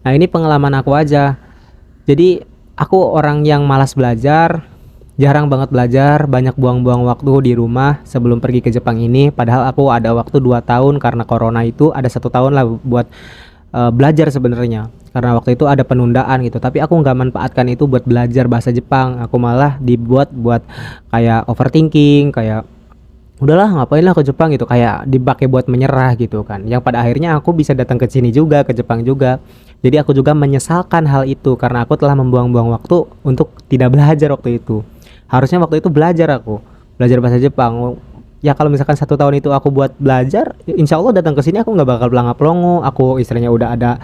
Nah, ini pengalaman aku aja. Jadi aku orang yang malas belajar, jarang banget belajar, banyak buang-buang waktu di rumah sebelum pergi ke Jepang ini. Padahal aku ada waktu 2 tahun karena corona itu ada 1 tahun lah buat belajar sebenarnya. Karena waktu itu ada penundaan gitu, tapi aku nggak manfaatkan itu buat belajar bahasa Jepang. Aku malah dibuat buat kayak overthinking, kayak udahlah ngapain lah ke Jepang gitu, kayak dipakai buat menyerah gitu kan, yang pada akhirnya aku bisa datang ke sini juga, ke Jepang juga. Jadi aku juga menyesalkan hal itu karena aku telah membuang-buang waktu untuk tidak belajar waktu itu. Harusnya waktu itu belajar, aku belajar bahasa Jepang. Ya kalau misalkan 1 tahun itu aku buat belajar, insya Allah datang ke sini aku nggak bakal pelangap longo, aku istilahnya udah ada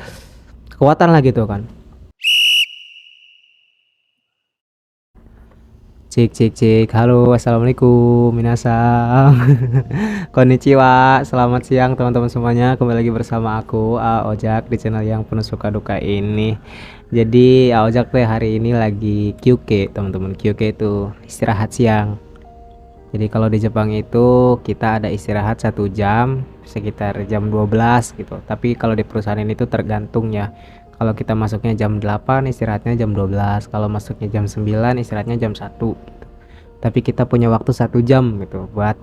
kekuatan lah gitu kan. Cik cik cik, halo, assalamualaikum, minasang. Konnichiwa, selamat siang teman-teman semuanya. Kembali lagi bersama aku, Ojak, di channel yang penuh suka duka ini. Jadi Ojak teh hari ini lagi QK, teman-teman. QK itu istirahat siang. Jadi kalau di Jepang itu kita ada istirahat 1 jam, sekitar jam 12 gitu. Tapi kalau di perusahaan ini tuh tergantung ya. Kalau kita masuknya jam 8, istirahatnya jam 12. Kalau masuknya jam 9, istirahatnya jam 1 gitu. Tapi kita punya waktu 1 jam gitu buat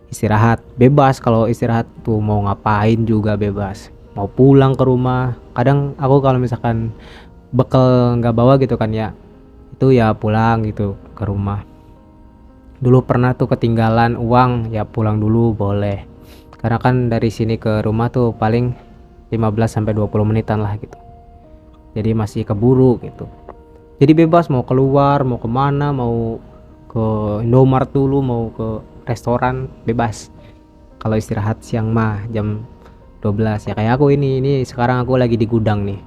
istirahat. Bebas kalau istirahat tuh mau ngapain juga bebas. Mau pulang ke rumah. Kadang aku kalau misalkan bekal nggak bawa gitu kan ya, itu ya pulang gitu ke rumah. Dulu pernah tuh ketinggalan uang, ya pulang dulu boleh. Karena kan dari sini ke rumah tuh paling 15 sampai 20 menitan lah gitu. Jadi masih keburu gitu. Jadi bebas mau keluar, mau kemana, mau ke Indomaret dulu, mau ke restoran, bebas. Kalau istirahat siang mah jam 12 ya, kayak aku ini sekarang aku lagi di gudang nih.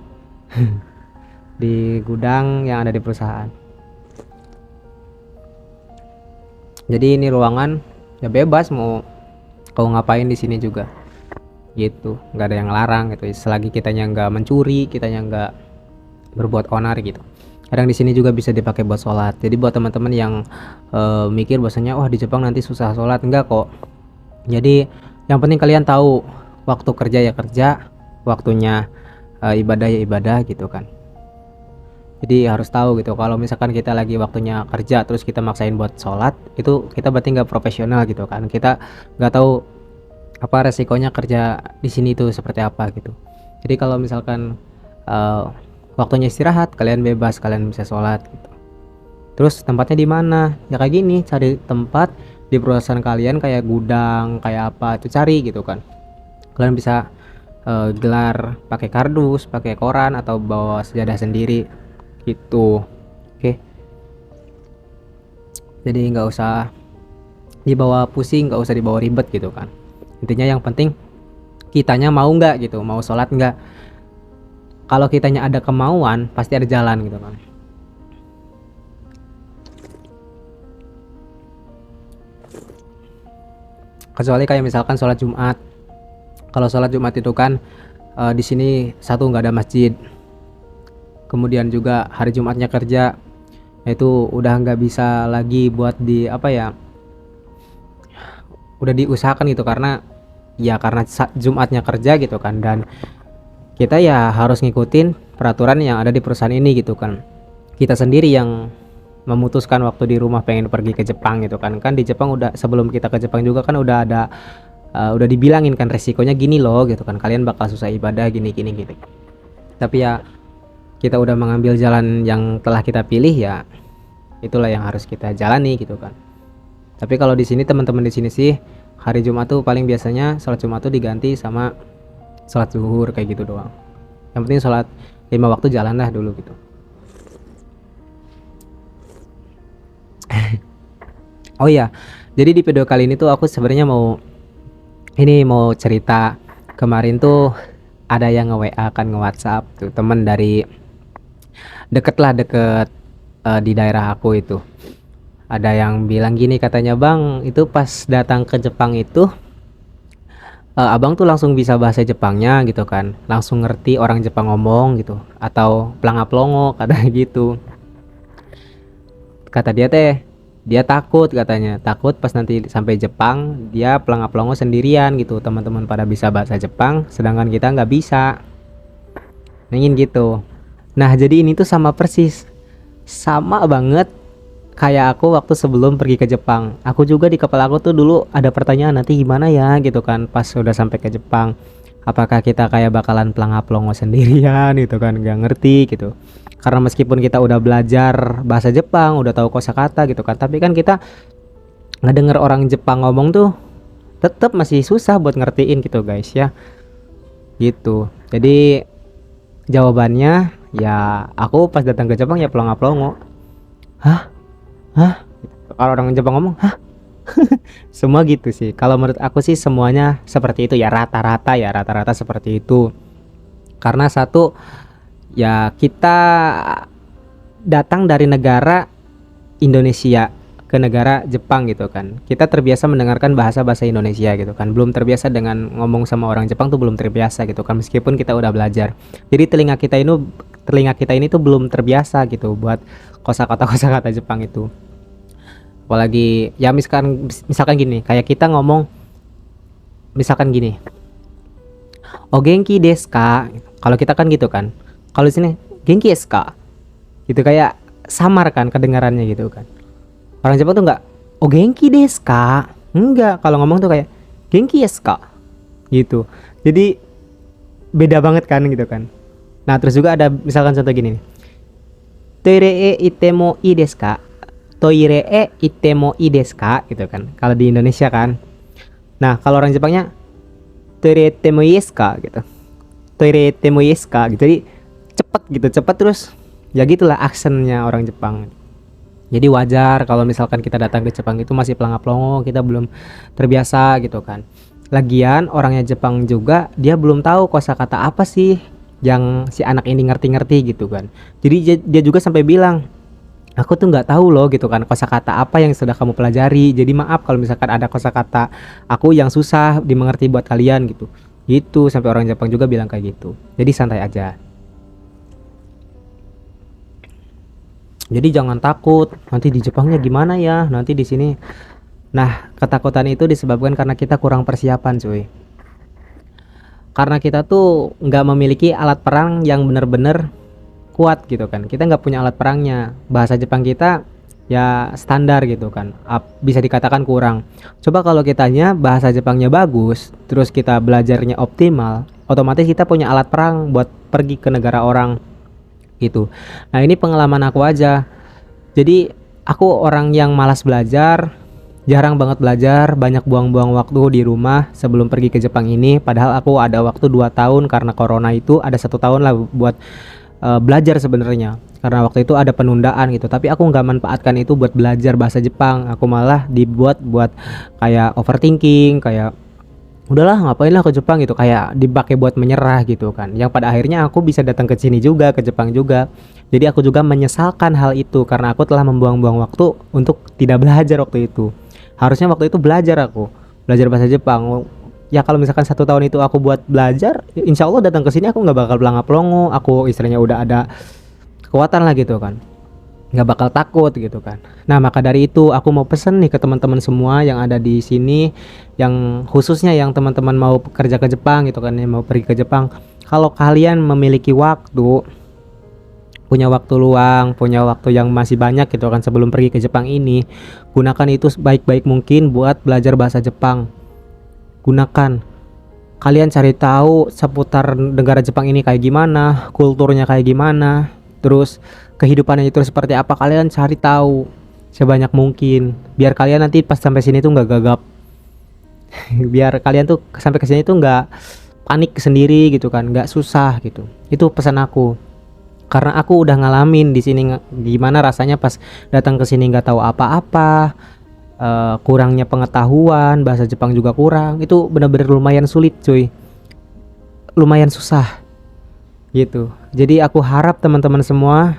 Di gudang yang ada di perusahaan. Jadi ini ruangan ya bebas mau kau ngapain di sini juga gitu, nggak ada yang larang gitu, selagi kitanya nggak mencuri, kitanya nggak berbuat onar gitu. Kadang di sini juga bisa dipakai buat sholat. Jadi buat teman-teman yang mikir bahwasanya wah di Jepang nanti susah sholat, enggak kok. Jadi yang penting kalian tahu waktu kerja ya kerja, waktunya ibadah ya ibadah gitu kan. Jadi harus tahu gitu, kalau misalkan kita lagi waktunya kerja terus kita maksain buat sholat, itu kita berarti nggak profesional gitu kan. Kita nggak tahu apa resikonya kerja di sini tuh seperti apa gitu. Jadi kalau misalkan uh, waktunya istirahat, kalian bebas, kalian bisa sholat gitu. Terus tempatnya di mana? Ya kayak gini, cari tempat di perusahaan kalian kayak gudang, kayak apa itu cari gitu kan. Kalian bisa gelar pakai kardus, pakai koran atau bawa sejadah sendiri gitu. Oke. Jadi nggak usah dibawa pusing, nggak usah dibawa ribet gitu kan. Intinya yang penting kitanya mau nggak gitu, mau sholat nggak. Kalau kitanya ada kemauan pasti ada jalan gitu kan. Kecuali kayak misalkan sholat Jumat. Kalau sholat Jumat itu kan di sini satu nggak ada masjid, kemudian juga hari Jumatnya kerja, itu udah nggak bisa lagi buat di apa ya, udah diusahakan gitu karena ya karena Jumatnya kerja gitu kan, dan kita ya harus ngikutin peraturan yang ada di perusahaan ini gitu kan. Kita sendiri yang memutuskan waktu di rumah pengen pergi ke Jepang gitu kan. Kan di Jepang udah, sebelum kita ke Jepang juga kan udah ada udah dibilangin kan resikonya gini loh gitu kan, kalian bakal susah ibadah gini gini gitu. Tapi ya kita udah mengambil jalan yang telah kita pilih, ya itulah yang harus kita jalani gitu kan. Tapi kalau di sini teman-teman di sini sih hari Jumat tuh paling biasanya sholat Jumat tuh diganti sama sholat zuhur kayak gitu doang. Yang penting sholat 5 waktu jalan lah dulu gitu. Oh iya, jadi di video kali ini tuh aku sebenarnya mau cerita. Kemarin tuh ada yang nge-WA kan, nge-WhatsApp tuh temen dari deket di daerah aku itu. Ada yang bilang gini katanya, "Bang, itu pas datang ke Jepang itu abang tuh langsung bisa bahasa Jepangnya gitu kan, langsung ngerti orang Jepang ngomong gitu, atau pelangap longo," katanya gitu. Kata dia teh, dia takut katanya, takut pas nanti sampai Jepang dia pelangap longo sendirian gitu, teman-teman pada bisa bahasa Jepang sedangkan kita nggak bisa. ingin gitu. Nah, jadi ini tuh sama persis, sama banget kayak aku waktu sebelum pergi ke Jepang. Aku juga di kepala aku tuh dulu ada pertanyaan nanti gimana ya gitu kan pas udah sampai ke Jepang. Apakah kita kayak bakalan pelangap-longo sendirian gitu kan, nggak ngerti gitu. Karena meskipun kita udah belajar bahasa Jepang, udah tahu kosakata gitu kan, tapi kan kita ngedenger orang Jepang ngomong tuh tetap masih susah buat ngertiin gitu guys ya. Gitu. Jadi jawabannya ya aku pas datang ke Jepang ya pelangap-longo. Hah? Hah? Kalau orang Jepang ngomong, hah? Semua gitu sih. Kalau menurut aku sih semuanya seperti itu ya rata-rata seperti itu. Karena satu ya kita datang dari negara Indonesia ke negara Jepang gitu kan. Kita terbiasa mendengarkan bahasa-bahasa Indonesia gitu kan. Belum terbiasa dengan ngomong sama orang Jepang tuh belum terbiasa gitu kan meskipun kita udah belajar. Jadi telinga kita ini tuh belum terbiasa gitu buat kosakata Jepang itu. Apalagi ya misalkan gini, kayak kita ngomong misalkan gini. O genki desu ka? Kalau kita kan gitu kan. Kalau di sini genki desu ka? Gitu kayak samar kan kedengarannya gitu kan. Orang Jepang tuh enggak o genki desu ka? Enggak, kalau ngomong tuh kayak genki desu ka? Gitu. Jadi beda banget kan gitu kan. Nah, terus juga ada misalkan contoh gini nih. Toire e itemo ii desu ka? Toire e itemo ii desu ka? Gitu kan. Kalau di Indonesia kan. Nah, kalau orang Jepangnya toire itemo ii desu ka? Gitu. Toire itemo ii desu ka? Gitu. Jadi cepet gitu, cepet terus ya gitulah aksennya orang Jepang. Jadi wajar kalau misalkan kita datang ke Jepang itu masih pelangap-longo, kita belum terbiasa gitu kan. Lagian orangnya Jepang juga dia belum tahu kosakata apa sih yang si anak ini ngerti-ngerti gitu kan. Jadi dia juga sampai bilang, aku tuh nggak tahu loh gitu kan kosakata apa yang sudah kamu pelajari. Jadi maaf kalau misalkan ada kosakata aku yang susah dimengerti buat kalian gitu. Gitu sampai orang Jepang juga bilang kayak gitu. Jadi santai aja. Jadi jangan takut, nanti di Jepangnya gimana ya, nanti di sini. Nah, ketakutan itu disebabkan karena kita kurang persiapan, cuy. Karena kita tuh nggak memiliki alat perang yang benar-benar kuat gitu kan. Kita nggak punya alat perangnya. Bahasa Jepang kita ya standar gitu kan. Bisa dikatakan kurang. Coba kalau kitanya bahasa Jepangnya bagus, terus kita belajarnya optimal, otomatis kita punya alat perang buat pergi ke negara orang gitu. Nah, ini pengalaman aku aja. Jadi aku orang yang malas belajar, jarang banget belajar, banyak buang-buang waktu di rumah sebelum pergi ke Jepang ini. Padahal aku ada waktu 2 tahun karena corona itu ada 1 tahun lah buat belajar sebenarnya. Karena waktu itu ada penundaan gitu. Tapi aku nggak manfaatkan itu buat belajar bahasa Jepang. Aku malah dibuat buat kayak overthinking, kayak udahlah ngapain lah ke Jepang gitu, kayak dipakai buat menyerah gitu kan. Yang pada akhirnya aku bisa datang ke sini juga, ke Jepang juga. Jadi aku juga menyesalkan hal itu karena aku telah membuang-buang waktu untuk tidak belajar waktu itu. Harusnya waktu itu belajar aku, belajar bahasa Jepang. Ya kalau misalkan 1 tahun itu aku buat belajar, insya Allah datang ke sini aku nggak bakal pelangap-longo. Aku istilahnya udah ada kekuatan lah gitu kan, nggak bakal takut gitu kan. Nah, maka dari itu aku mau pesen nih ke teman-teman semua yang ada di sini, yang khususnya yang teman-teman mau kerja ke Jepang gitu kan, yang mau pergi ke Jepang. Kalau kalian memiliki waktu, punya waktu luang, punya waktu yang masih banyak gitu kan sebelum pergi ke Jepang ini, gunakan itu sebaik-baik mungkin buat belajar bahasa Jepang. Gunakan. Kalian cari tahu seputar negara Jepang ini kayak gimana, kulturnya kayak gimana, terus kehidupannya itu seperti apa, kalian cari tahu sebanyak mungkin biar kalian nanti pas sampai sini tuh nggak gagap. Biar kalian tuh sampai ke sini tuh nggak panik sendiri gitu kan, nggak susah gitu. Itu pesan aku. Karena aku udah ngalamin di sini gimana rasanya pas datang ke sini nggak tahu apa-apa, kurangnya pengetahuan, bahasa Jepang juga kurang. Itu benar-benar lumayan sulit, cuy. Lumayan susah gitu. Jadi aku harap teman-teman semua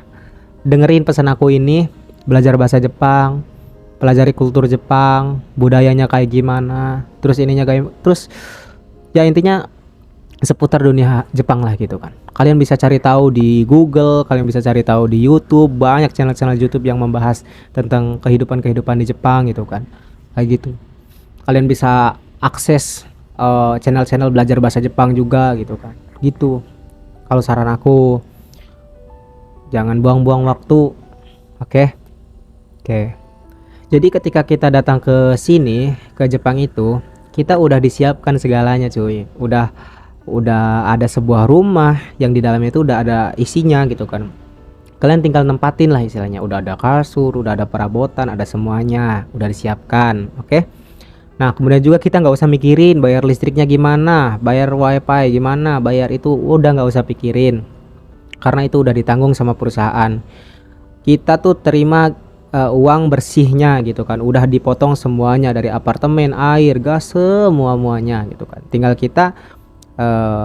dengerin pesan aku ini, belajar bahasa Jepang, pelajari kultur Jepang, budayanya kayak gimana, terus ininya kayak terus ya intinya seputar dunia Jepang lah gitu kan. Kalian bisa cari tahu di Google, kalian bisa cari tahu di YouTube, banyak channel-channel YouTube yang membahas tentang kehidupan di Jepang gitu kan. Kayak gitu. Kalian bisa akses channel-channel belajar bahasa Jepang juga gitu kan. Gitu. Kalau saran aku, jangan buang-buang waktu. Oke. Oke. Jadi ketika kita datang ke sini, ke Jepang itu, kita udah disiapkan segalanya, cuy. Udah ada sebuah rumah yang di dalamnya itu udah ada isinya gitu kan. Kalian tinggal nempatin lah istilahnya. Udah ada kasur, udah ada perabotan, ada semuanya, udah disiapkan. Oke. Nah, kemudian juga kita nggak usah mikirin bayar listriknya gimana, bayar wifi gimana, bayar itu udah nggak usah pikirin, karena itu udah ditanggung sama perusahaan. Kita tuh terima uang bersihnya gitu kan, udah dipotong semuanya dari apartemen, air, gas, semua muanya gitu kan. Tinggal kita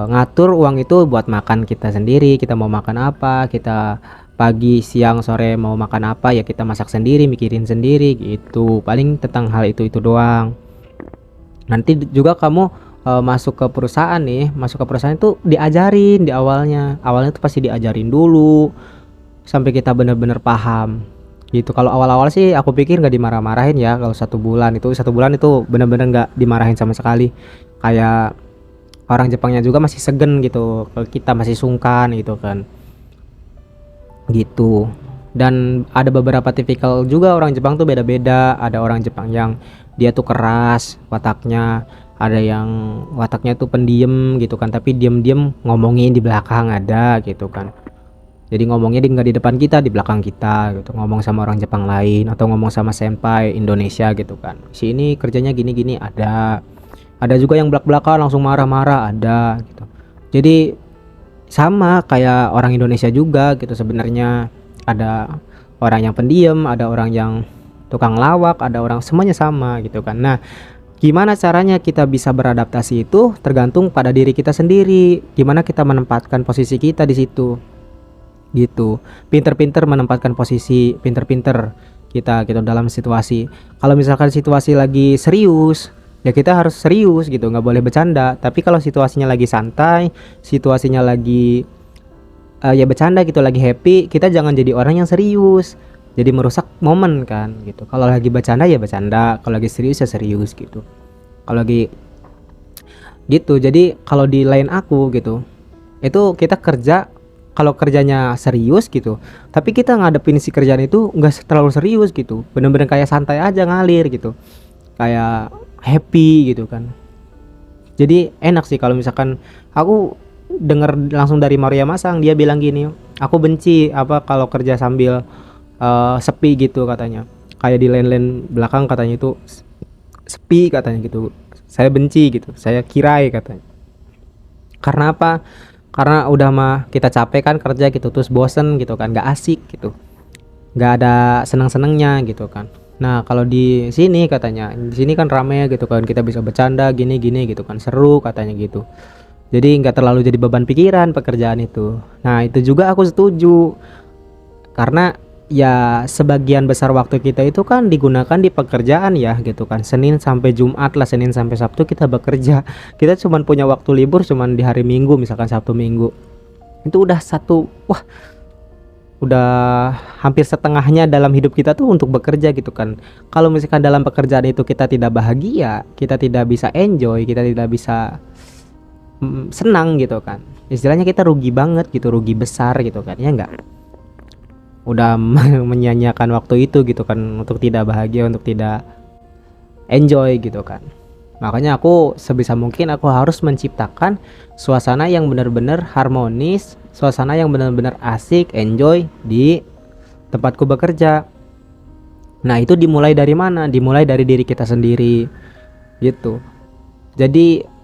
ngatur uang itu buat makan kita sendiri. Kita mau makan apa, kita pagi, siang, sore mau makan apa ya kita masak sendiri, mikirin sendiri gitu. Paling tentang hal itu doang. Nanti juga kamu masuk ke perusahaan nih, masuk ke perusahaan itu diajarin di awalnya tuh pasti diajarin dulu sampai kita bener-bener paham gitu. Kalau awal-awal sih aku pikir nggak dimarah-marahin ya. Kalau satu bulan itu bener-bener nggak dimarahin sama sekali. Kayak orang Jepangnya juga masih segen gitu, kalau kita masih sungkan gitu kan, gitu. Dan ada beberapa tipikal juga orang Jepang tuh beda-beda. Ada orang Jepang yang dia tuh keras wataknya, ada yang wataknya tuh pendiam gitu kan, tapi diam-diam ngomongin di belakang ada gitu kan. Jadi ngomongnya nggak di depan kita, di belakang kita gitu, ngomong sama orang Jepang lain atau ngomong sama senpai Indonesia gitu kan. Si ini kerjanya gini-gini ada juga yang belak-belakan langsung marah-marah ada gitu. Jadi sama kayak orang Indonesia juga gitu sebenarnya. Ada orang yang pendiam, ada orang yang tukang lawak, ada orang, semuanya sama gitu kan. Nah, gimana caranya kita bisa beradaptasi itu tergantung pada diri kita sendiri. Gimana kita menempatkan posisi kita di situ. Gitu. Pinter-pinter menempatkan posisi, pinter-pinter kita gitu dalam situasi. Kalau misalkan situasi lagi serius, ya kita harus serius gitu, nggak boleh bercanda. Tapi kalau situasinya lagi santai, situasinya lagi ya bercanda gitu, lagi happy, kita jangan jadi orang yang serius, jadi merusak momen kan gitu. Kalau lagi bercanda ya bercanda, kalau lagi serius ya serius gitu. Kalau lagi gitu, jadi kalau di lain aku gitu, itu kita kerja, kalau kerjanya serius gitu, tapi kita ngadepin si kerjaan itu nggak terlalu serius gitu, bener-bener kayak santai aja ngalir gitu, kayak happy gitu kan. Jadi enak sih kalau misalkan aku denger langsung dari Maria Masang, dia bilang gini, aku benci apa kalau kerja sambil sepi gitu katanya, kayak di line-line belakang katanya itu sepi katanya gitu, saya benci gitu, saya kirai katanya. Karena apa? Karena udah mah kita capek kan kerja gitu, terus bosen gitu kan, gak asik gitu, gak ada seneng-senengnya gitu kan. Nah kalau di sini katanya, di sini kan rame gitu kan, kita bisa bercanda gini-gini gitu kan, seru katanya gitu. Jadi nggak terlalu jadi beban pikiran pekerjaan itu. Nah itu juga aku setuju, karena ya sebagian besar waktu kita itu kan digunakan di pekerjaan ya gitu kan. Senin sampai Jumat lah, Senin sampai Sabtu kita bekerja. Kita cuman punya waktu libur cuman di hari Minggu, misalkan Sabtu Minggu. Itu udah udah hampir setengahnya dalam hidup kita tuh untuk bekerja gitu kan. Kalau misalkan dalam pekerjaan itu kita tidak bahagia, kita tidak bisa enjoy, kita tidak bisa senang gitu kan, istilahnya kita rugi banget gitu, rugi besar gitu kan, ya enggak? Udah menyia-nyiakan waktu itu gitu kan, untuk tidak bahagia, untuk tidak enjoy gitu kan. Makanya aku sebisa mungkin aku harus menciptakan suasana yang benar-benar harmonis, suasana yang benar-benar asik, enjoy di tempatku bekerja. Nah itu dimulai dari mana? Dimulai dari diri kita sendiri gitu. Jadi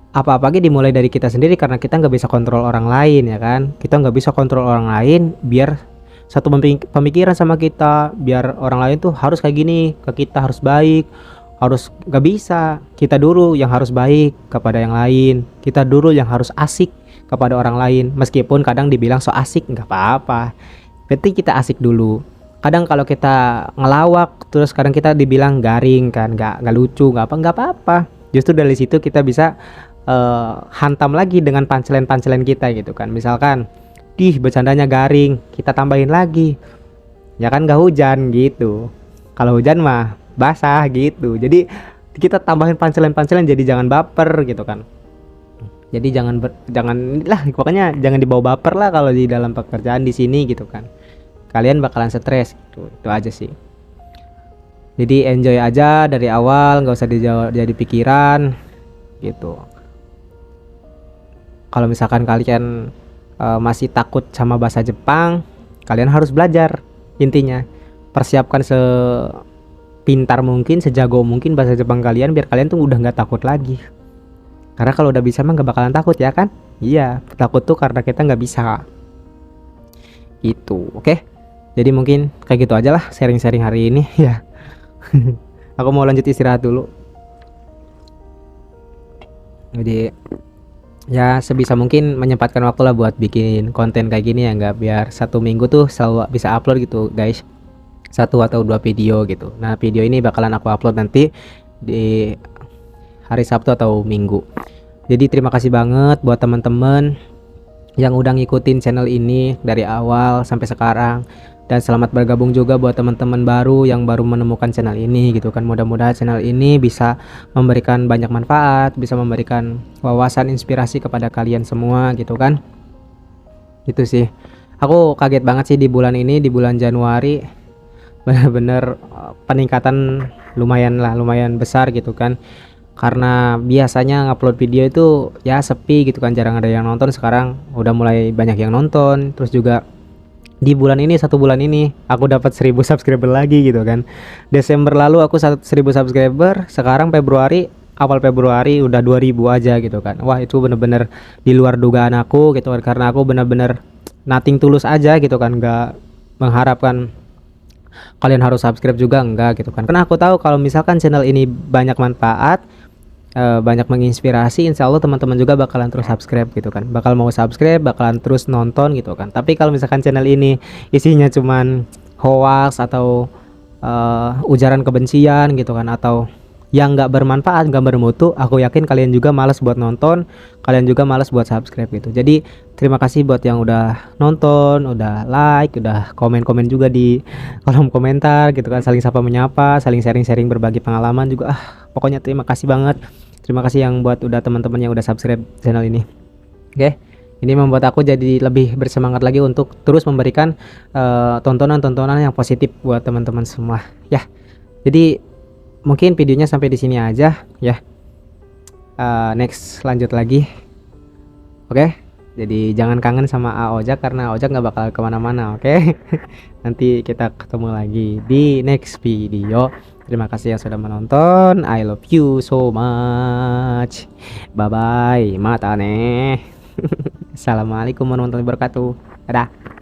apa-apa dimulai dari kita sendiri, karena kita nggak bisa kontrol orang lain ya kan. Kita nggak bisa kontrol orang lain biar satu pemikiran sama kita, biar orang lain tuh harus kayak gini ke kita, harus baik, harus, nggak bisa. Kita dulu yang harus baik kepada yang lain, kita dulu yang harus asik kepada orang lain. Meskipun kadang dibilang so asik, nggak apa-apa, penting kita asik dulu. Kadang kalau kita ngelawak terus kadang kita dibilang garing kan, nggak lucu, nggak apa-apa. Justru dari situ kita bisa hantam lagi dengan punchline kita gitu kan. Misalkan bercandanya garing, kita tambahin lagi, ya kan, nggak hujan gitu, kalau hujan mah basah gitu. Jadi kita tambahin punchline jadi jangan baper gitu kan. Jadi jangan lah, pokoknya jangan dibawa baper lah kalau di dalam pekerjaan di sini gitu kan. Kalian bakalan stres gitu. Itu aja sih. Jadi enjoy aja dari awal, nggak usah jadi pikiran gitu. Kalau misalkan kalian masih takut sama bahasa Jepang, kalian harus belajar. Intinya persiapkan sepintar mungkin, sejago mungkin bahasa Jepang kalian, biar kalian tuh udah nggak takut lagi. Karena kalau udah bisa mah nggak bakalan takut ya kan? Iya, takut tuh karena kita nggak bisa. Itu, oke? Jadi mungkin kayak gitu aja lah sharing-sharing hari ini ya. Aku mau lanjut istirahat dulu. Jadi ya sebisa mungkin menyempatkan waktu lah buat bikin konten kayak gini ya, nggak biar satu minggu tuh selalu bisa upload gitu guys, satu atau dua video gitu. Nah video ini bakalan aku upload nanti di hari Sabtu atau Minggu. Jadi terima kasih banget buat teman-teman yang udah ngikutin channel ini dari awal sampai sekarang, dan selamat bergabung juga buat teman-teman baru yang baru menemukan channel ini gitu kan. Mudah-mudahan channel ini bisa memberikan banyak manfaat, bisa memberikan wawasan inspirasi kepada kalian semua gitu kan. Itu sih, aku kaget banget sih di bulan ini, di bulan Januari bener-bener peningkatan lumayan besar gitu kan. Karena biasanya ngupload video itu ya sepi gitu kan, jarang ada yang nonton. Sekarang udah mulai banyak yang nonton. Terus juga di bulan ini, satu bulan ini aku dapat 1000 subscriber lagi gitu kan. Desember lalu aku 1000 subscriber, sekarang awal Februari udah 2000 aja gitu kan. Wah itu bener-bener di luar dugaan aku gitu kan, karena aku bener-bener nothing tulus aja gitu kan, nggak mengharapkan kalian harus subscribe juga, enggak gitu kan. Karena aku tahu kalau misalkan channel ini banyak manfaat, banyak menginspirasi, insya Allah teman-teman juga bakalan terus subscribe gitu kan, bakal mau subscribe, bakalan terus nonton gitu kan. Tapi kalau misalkan channel ini isinya cuman hoax atau ujaran kebencian gitu kan, atau yang nggak bermanfaat, nggak bermutu, aku yakin kalian juga malas buat nonton, kalian juga malas buat subscribe gitu. Jadi terima kasih buat yang udah nonton, udah like, udah komen-komen juga di kolom komentar gitu kan, saling sapa menyapa, saling sharing-sharing berbagi pengalaman juga. Pokoknya terima kasih banget. Terima kasih yang buat udah teman-teman yang udah subscribe channel ini. Oke. Ini membuat aku jadi lebih bersemangat lagi untuk terus memberikan tontonan-tontonan yang positif buat teman-teman semua. Ya. Jadi mungkin videonya sampai di sini aja ya. Next lanjut lagi. Oke. Jadi jangan kangen sama Ojak, karena Ojak nggak bakal kemana-mana. Oke. Nanti kita ketemu lagi di next video. Terima kasih yang sudah menonton. I love you so much. Bye bye. Mata nih. Assalamualaikum warahmatullahi wabarakatuh. Dadah.